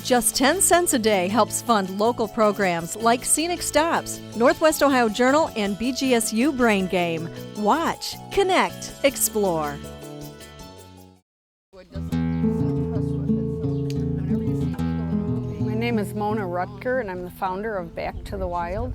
Just 10 cents a day helps fund local programs like Scenic Stops, Northwest Ohio Journal, and BGSU Brain Game. Watch, connect, explore. My name is Mona Rutger, and I'm the founder of Back to the Wild.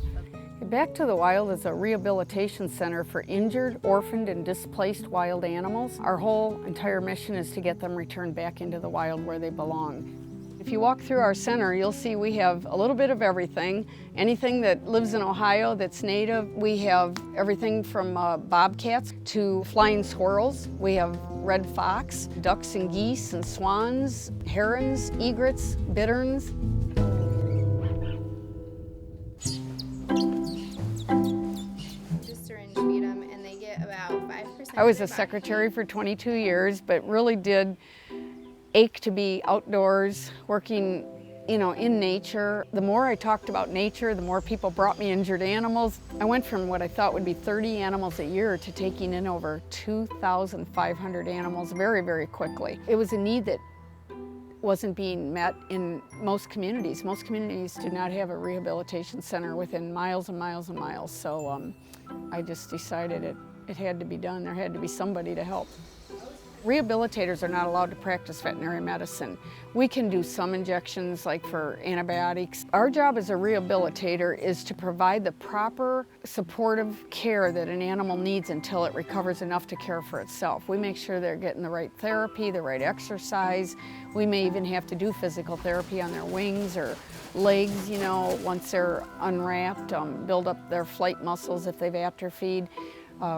Back to the Wild is a rehabilitation center for injured, orphaned, and displaced wild animals. Our whole entire mission is to get them returned back into the wild where they belong. If you walk through our center, you'll see we have a little bit of everything. Anything that lives in Ohio that's native. We have everything from bobcats to flying squirrels. We have red fox, ducks and geese and swans, herons, egrets, bitterns. Just syringe feed them, and they get about 5%. I was a secretary for 22 years, but really did ache to be outdoors, working, in nature. The more I talked about nature, the more people brought me injured animals. I went from what I thought would be 30 animals a year to taking in over 2,500 animals very, very quickly. It was a need that wasn't being met in most communities. Most communities do not have a rehabilitation center within miles and miles and miles. So I just decided it had to be done. There had to be somebody to help. Rehabilitators are not allowed to practice veterinary medicine. We can do some injections like for antibiotics. Our job as a rehabilitator is to provide the proper supportive care that an animal needs until it recovers enough to care for itself. We make sure they're getting the right therapy, the right exercise. We may even have to do physical therapy on their wings or legs, once they're unwrapped, build up their flight muscles if they've atrophied.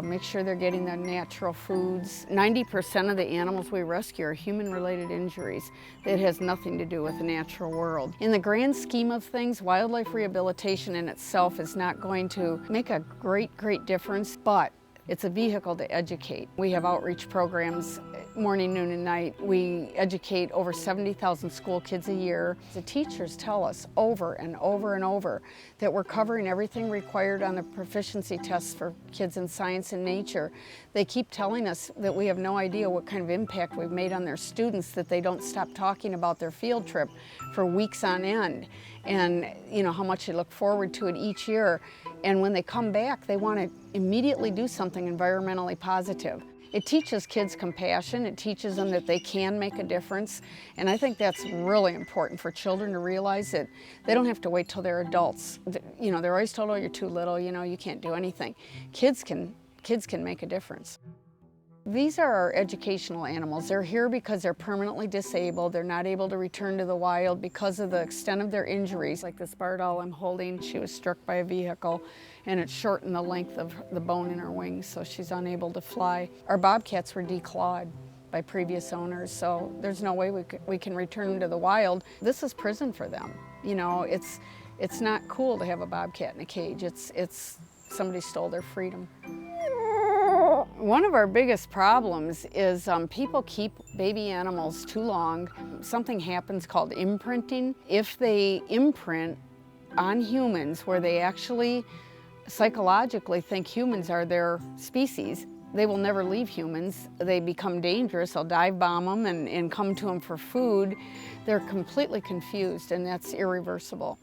Make sure they're getting their natural foods. 90% of the animals we rescue are human-related injuries that has nothing to do with the natural world. In the grand scheme of things, wildlife rehabilitation in itself is not going to make a great, great difference, but it's a vehicle to educate. We have outreach programs morning, noon, and night. We educate over 70,000 school kids a year. The teachers tell us over and over and over that we're covering everything required on the proficiency tests for kids in science and nature. They keep telling us that we have no idea what kind of impact we've made on their students, that they don't stop talking about their field trip for weeks on end, and how much they look forward to it each year. And when they come back, they want to immediately do something environmentally positive. It teaches kids compassion. It teaches them that they can make a difference. And I think that's really important for children to realize that they don't have to wait till they're adults. They're always told, oh, you're too little, you can't do anything. Kids can make a difference. These are our educational animals. They're here because they're permanently disabled. They're not able to return to the wild because of the extent of their injuries. Like this barred owl I'm holding, she was struck by a vehicle and it shortened the length of the bone in her wings, so she's unable to fly. Our bobcats were declawed by previous owners, so there's no way we can return them to the wild. This is prison for them. It's not cool to have a bobcat in a cage. It's somebody stole their freedom. One of our biggest problems is people keep baby animals too long. Something happens called imprinting. If they imprint on humans where they actually psychologically think humans are their species, they will never leave humans. They become dangerous. They'll dive bomb them and come to them for food. They're completely confused, and that's irreversible.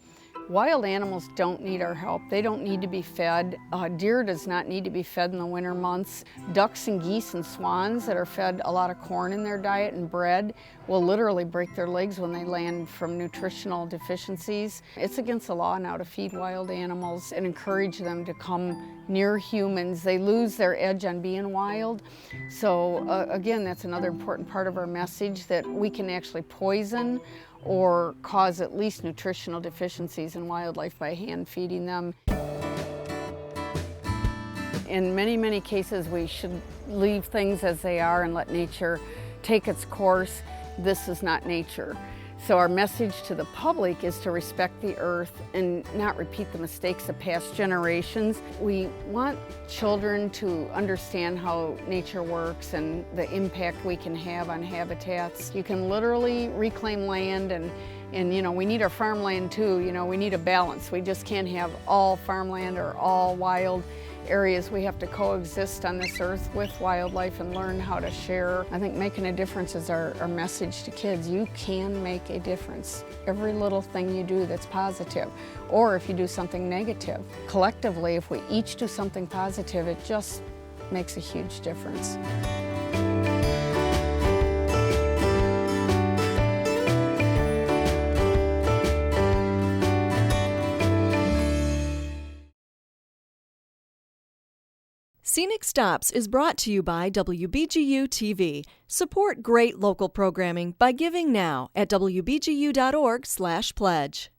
Wild animals don't need our help. They don't need to be fed. Deer does not need to be fed in the winter months. Ducks and geese and swans that are fed a lot of corn in their diet and bread will literally break their legs when they land from nutritional deficiencies. It's against the law now to feed wild animals and encourage them to come near humans. They lose their edge on being wild. So again, that's another important part of our message, that we can actually poison or cause at least nutritional deficiencies in wildlife by hand feeding them. In many, many cases, we should leave things as they are and let nature take its course. This is not nature. So our message to the public is to respect the earth and not repeat the mistakes of past generations. We want children to understand how nature works and the impact we can have on habitats. You can literally reclaim land, and we need our farmland too. We need a balance. We just can't have all farmland or all wild. areas we have to coexist on this earth with wildlife and learn how to share. I think making a difference is our message to kids. You can make a difference. Every little thing you do that's positive, or if you do something negative. Collectively, if we each do something positive, it just makes a huge difference. Scenic Stops is brought to you by WBGU-TV. Support great local programming by giving now at wbgu.org/pledge.